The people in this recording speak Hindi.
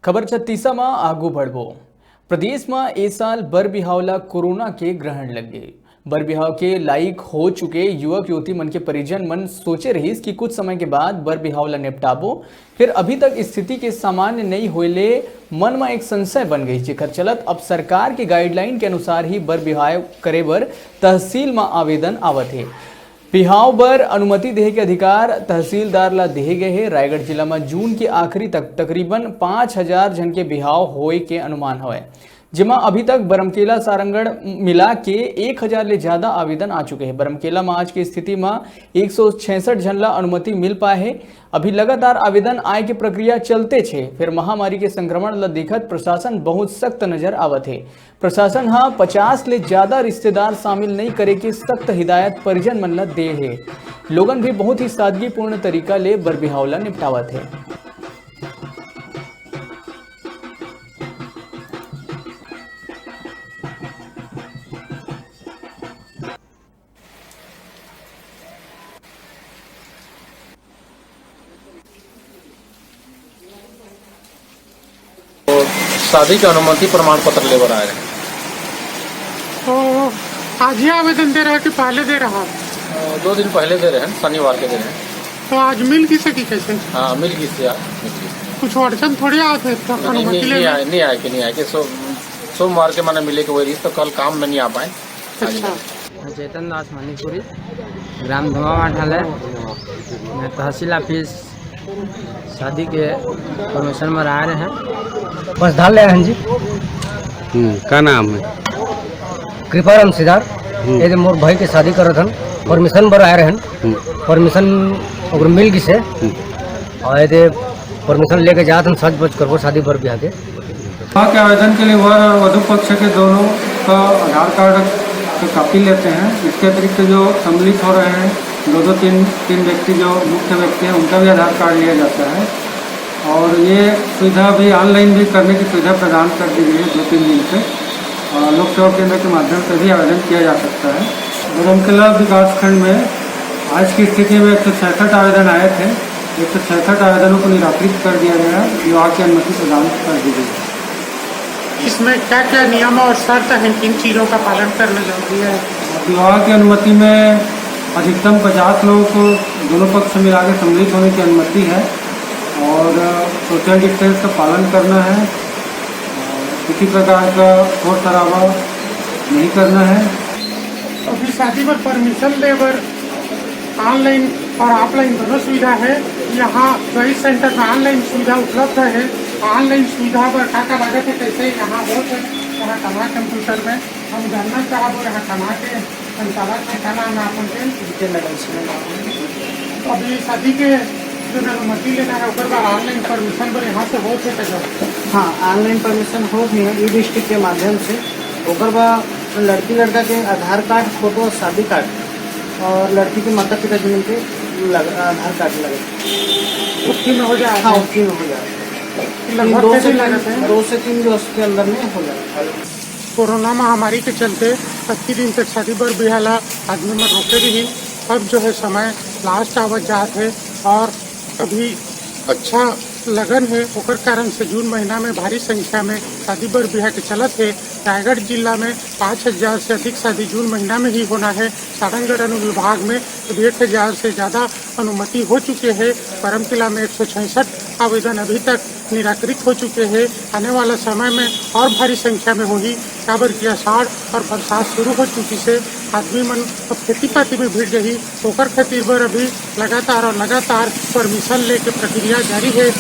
खबर 36 में आगू बढ़वो। प्रदेश में ए साल बर बिहावला कोरोना के ग्रहण लग गए। बर बिहाव के लायक हो चुके युवक युवती मन के परिजन मन सोचे रहीस कि कुछ समय के बाद बर बिहावला निपटाबो, फिर अभी तक स्थिति के सामान्य नहीं होले मन में एक संशय बन गई, जेकर चलत अब सरकार के गाइडलाइन के अनुसार ही बर बिहाव करे बर तहसील में आवेदन आवत है। बिहाव बर अनुमति देहे के अधिकार तहसीलदार ला देहे गए हैं। रायगढ़ जिला में जून के आखिरी तक तकरीबन 5000 जन के बिहाव होए के अनुमान है, जिमा अभी तक बरमकेला सारंगढ़ मिला के 1000 ले ज्यादा आवेदन आ चुके हैं। बरमकेला में आज की स्थिति में 166 जन ला अनुमति मिल पाए है। अभी लगातार आवेदन आय की प्रक्रिया चलते छे। फिर महामारी के संक्रमण ला देखत प्रशासन बहुत सख्त नजर आवत है। प्रशासन 50 ले ज्यादा रिश्तेदार शामिल नहीं करे की सख्त हिदायत परिजन मन ला दे है। लोगन भी बहुत ही सादगीपूर्ण तरीका ले बर बिहावला निपटावत है। शादी के अनुमति प्रमाण पत्र लेकर आए हैं। तो आज ही आवेदन दे रहा है कि पहले दे रहा है? 2 दिन पहले दे रहे हैं, शनिवार के दे रहे हैं। तो आज मिल की सकी कैसे? हाँ, मिल गई थी यार। कुछ अड़चन थोड़ी आए थे तो अनुमति ले नहीं आए कि सोमवार के मैंने मिले के वही तो कल काम में नहीं आ पाए। अच्छा, चेतन दास मणिपुरी, ग्राम धुआं ढाले। मैं तहसील ऑफिस शादी के परमिशन में आ रहे हैं, बस डाल रहे हैं जी। क्या नाम है? कृपाराम सिदार। ये जो मोर भाई के शादी करत हन, परमिशन बर आए रहन। परमिशन अगर मिल गई से और ये परमिशन लेके जात हम सच बच करबो शादी बर ब्याह के। वहाँ के आवेदन के लिए वह वधु पक्ष के दोनों का आधार कार्ड की कॉपी लेते हैं। इसके अतिरिक्त जो सम्मिलित हो रहे हैं 2-3 व्यक्ति जो मुख्य व्यक्ति हैं उनका भी आधार कार्ड लिया जाता है। और ये सुविधा भी ऑनलाइन भी करने की सुविधा प्रदान कर दी गई है 2-3 दिन से। लोक सेवा केंद्र के माध्यम से भी आवेदन किया जा सकता है। बरमकेला विकास खंड में आज की स्थिति में 166 आवेदन आए थे। 166 आवेदनों को निराकृत कर दिया गया, विवाह की अनुमति प्रदान कर दी गई। इसमें क्या क्या नियम और शर्त हैं, किन चीज़ों का पालन करना जरूरी है? विवाह की अनुमति में अधिकतम 50 लोगों को दोनों पक्ष मिला के सम्मिलित होने की अनुमति है और सोशल डिस्टेंस का पालन करना है। किसी प्रकार का शोर शराबा नहीं करना है। अभी शादी पर परमिशन लेकर ऑनलाइन और ऑफलाइन दोनों सुविधा है। यहाँ रईस सेंटर में ऑनलाइन सुविधा उपलब्ध है। ऑनलाइन सुविधा पर क्या लागत है, कैसे यहाँ बहुत है। यहाँ कमा कंप्यूटर में हम जानना चाहते यहाँ कमा के संचालक के खाना हम अपन के लगा। अभी शादी के जो अनुमति लेना है उसके बाद ऑनलाइन परमिशन पर यहाँ से हो सकेगा। हाँ, ऑनलाइन परमिशन हो भी है ई डिस्ट्रिक्ट के माध्यम से। ओकर बाद लड़की लड़का के आधार कार्ड, फोटो, शादी कार्ड और लड़की के माता पिता जिन के आधार कार्ड लगे उसकी में हो जाए। हाँ, उसकी में हो जाए। 2 से 3 दिवस के अंदर में हो जाए। कोरोना महामारी के चलते 25 दिन तक शादी बर बिहाला आदमी में रोके रही। अब जो है समय लास्ट आवत जात है और अभी अच्छा लगन है। ओकर कारण से जून महीना में भारी संख्या में शादी बर बिहा के चलत है। रायगढ़ जिला में 5000 से अधिक शादी जून महीना में ही होना है। सारंगढ़ अनुविभाग में 1000 से ज़्यादा अनुमति हो चुके हैं। बरमकेला में 166 आवेदन अभी तक निराकृत हो चुके हैं। आने वाला समय में और भारी संख्या में होगी। काबर की आषाढ़ और बरसात शुरू हो चुकी से आदमी मन अब खेती पाती में भिड़ रही। ओकर खातिर बर अभी लगातार परमिशन लेके प्रक्रिया जारी है।